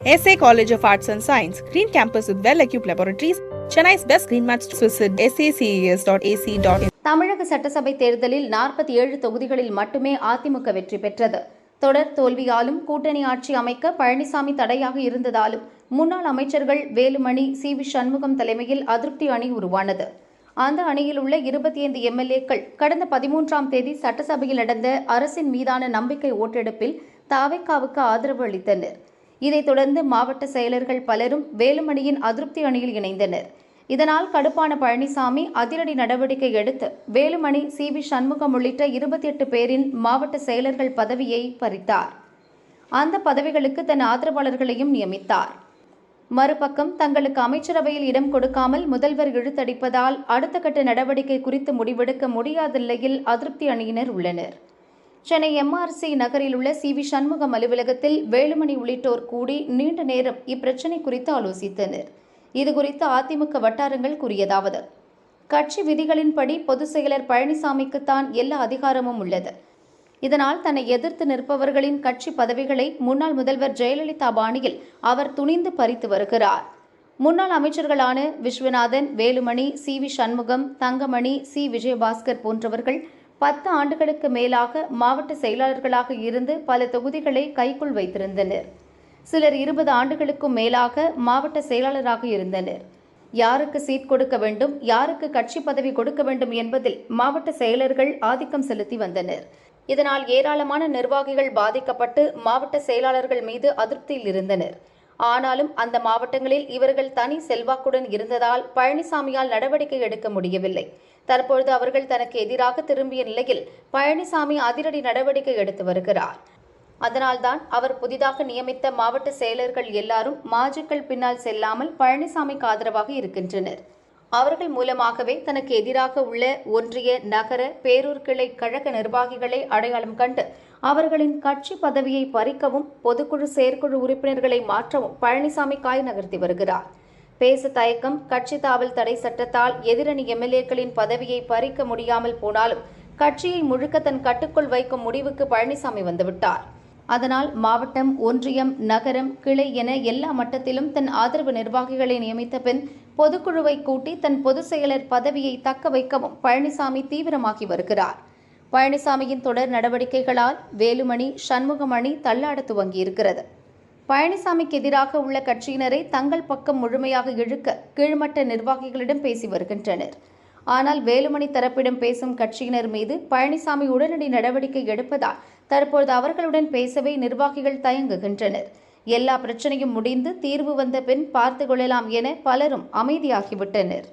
SA College of Arts and Science, Green Campus with well-equipped laboratories, Chennai's best green match. Visit saces.ac.in. தமிழக சட்டசபை தேர்தலில் 47 தொகுதிகளில் மட்டுமே அதிமுக வெற்றி பெற்றது. தொடர் தோல்வியாலும் கூட்டணி ஆட்சி அமைக்க பழனிசாமி தடையாக இருந்ததாலும் முன்னாள் அமைச்சர்கள் வேலுமணி, சி.வி. சண்முகம் தலைமையில் அதிருப்தி அணி உருவானது. அந்த அணியில் உள்ள 25 எம்எல்ஏக்கள் கடந்த 13ஆம் தேதி சட்டசபையில் நடந்த அரசின் மீதான நம்பிக்கை ஓட்டெடுப்பில் தாவேகாவுக்கு ஆதரவு அளித்தனர். இதைத் தொடர்ந்து மாவட்ட செயலர்கள் பலரும் வேலுமணியின் அதிருப்தி அணியில் இணைந்தனர். இதனால் கடுப்பான பழனிசாமி அதிரடி நடவடிக்கை எடுத்து வேலுமணி, சி.வி. சண்முகம் உள்ளிட்ட 28 பேரின் மாவட்ட செயலர்கள் பதவியை பறித்தார். அந்த பதவிகளுக்கு தன் ஆதரவாளர்களையும் நியமித்தார். மறுபக்கம் தங்களுக்கு அமைச்சரவையில் இடம் கொடுக்காமல் முதல்வர் இழுத்தடிப்பதால் அடுத்த கட்ட நடவடிக்கை குறித்து முடிவெடுக்க முடியாத நிலையில் அதிருப்தி அணியினர் உள்ளனர். சென்னை MRC நகரில் உள்ள சி.வி. சண்முகம் அலுவலகத்தில் வேலுமணி உள்ளிட்டோர் கூடி நீண்ட நேரம் இப்பிரச்சினை குறித்து ஆலோசித்தனர். இதுகுறித்து அதிமுக வட்டாரங்கள் கூறியதாவது: கட்சி விதிகளின்படி பொதுச் செயலர் பழனிசாமிக்குத்தான் எல்லா அதிகாரமும் உள்ளது. இதனால் தன்னை எதிர்த்து நிற்பவர்களின் கட்சி பதவிகளை முன்னாள் முதல்வர் ஜெயலலிதா பாணியில் அவர் துணிந்து பறித்து வருகிறார். முன்னாள் அமைச்சர்களான விஸ்வநாதன், வேலுமணி, சி.வி. சண்முகம், தங்கமணி, சி. விஜயபாஸ்கர் போன்றவர்கள் 10 ஆண்டுகளுக்கு மேலாக மாவட்ட செயலாளர்களாக இருந்து பல தொகுதிகளை கைக்குள் வைத்திருந்தனர். சிலர் 20 ஆண்டுகளுக்கும் மேலாக மாவட்ட செயலாளராக இருந்தனர். யாருக்கு சீட் கொடுக்க வேண்டும், யாருக்கு கட்சி பதவி கொடுக்க வேண்டும் என்பதில் மாவட்ட செயலர்கள் ஆதிக்கம் செலுத்தி வந்தனர். இதனால் ஏராளமான நிர்வாகிகள் பாதிக்கப்பட்டு மாவட்ட செயலாளர்கள் மீது அதிருப்தியில் இருந்தனர். ஆனாலும் அந்த மாவட்டங்களில் இவர்கள் தனி செல்வாக்குடன் இருந்ததால் பழனிசாமியால் நடவடிக்கை எடுக்க முடியவில்லை. தற்பொழுது அவர்கள் தனக்கு எதிராக திரும்பிய நிலையில் பழனிசாமி அதிரடி நடவடிக்கை எடுத்து வருகிறார். அதனால்தான் அவர் புதிதாக நியமித்த மாவட்ட செயலர்கள் எல்லாரும் மாஜிக்கள் பின்னால் செல்லாமல் பழனிசாமிக்கு ஆதரவாக இருக்கின்றனர். அவர்கள் மூலமாகவே தனக்கு எதிராக உள்ள ஒன்றிய, நகர, பேரூர் கிளை கழக நிர்வாகிகளை அடையாளம் கண்டு அவர்களின் கட்சி பதவியை பறிக்கவும் பொதுக்குழு செயற்குழு உறுப்பினர்களை மாற்றவும் பழனிசாமி காய் நகர்த்தி வருகிறார். பேச தயக்கம், கட்சி தாவல் தடை சட்டத்தால் எதிரணி எம்எல்ஏக்களின் பதவியை பறிக்க முடியாமல் போனாலும் கட்சியை முழுக்க தன் கட்டுக்குள் வைக்கும் முடிவுக்கு பழனிசாமி வந்துவிட்டார். அதனால் மாவட்டம், ஒன்றியம், நகரம், கிளை என எல்லா மட்டத்திலும் தன் ஆதரவு நிர்வாகிகளை நியமித்த பின் பொதுக்குழுவை கூட்டி தன் பொதுச் செயலர் பதவியை தக்க வைக்கவும் பழனிசாமி தீவிரமாகி வருகிறார். பழனிசாமியின் தொடர் நடவடிக்கைகளால் வேலுமணி, சண்முகம் அணி தள்ளாட துவங்கியிருக்கிறது. பழனிசாமிக்கு எதிராக உள்ள கட்சியினரை தங்கள் பக்கம் முழுமையாக இழுக்க கீழ்மட்ட நிர்வாகிகளிடம் பேசி வருகின்றனர். ஆனால் வேலுமணி தரப்பிடம் பேசும் கட்சியினர் மீது பழனிசாமி உடனடி நடவடிக்கை எடுப்பதால் தற்போது அவர்களுடன் பேசவே நிர்வாகிகள் தயங்குகின்றனர். எல்லா பிரச்சனையும் முடிந்து தீர்வு வந்த பின் பார்த்துக் கொள்ளலாம் என பலரும் அமைதியாகிவிட்டனர்.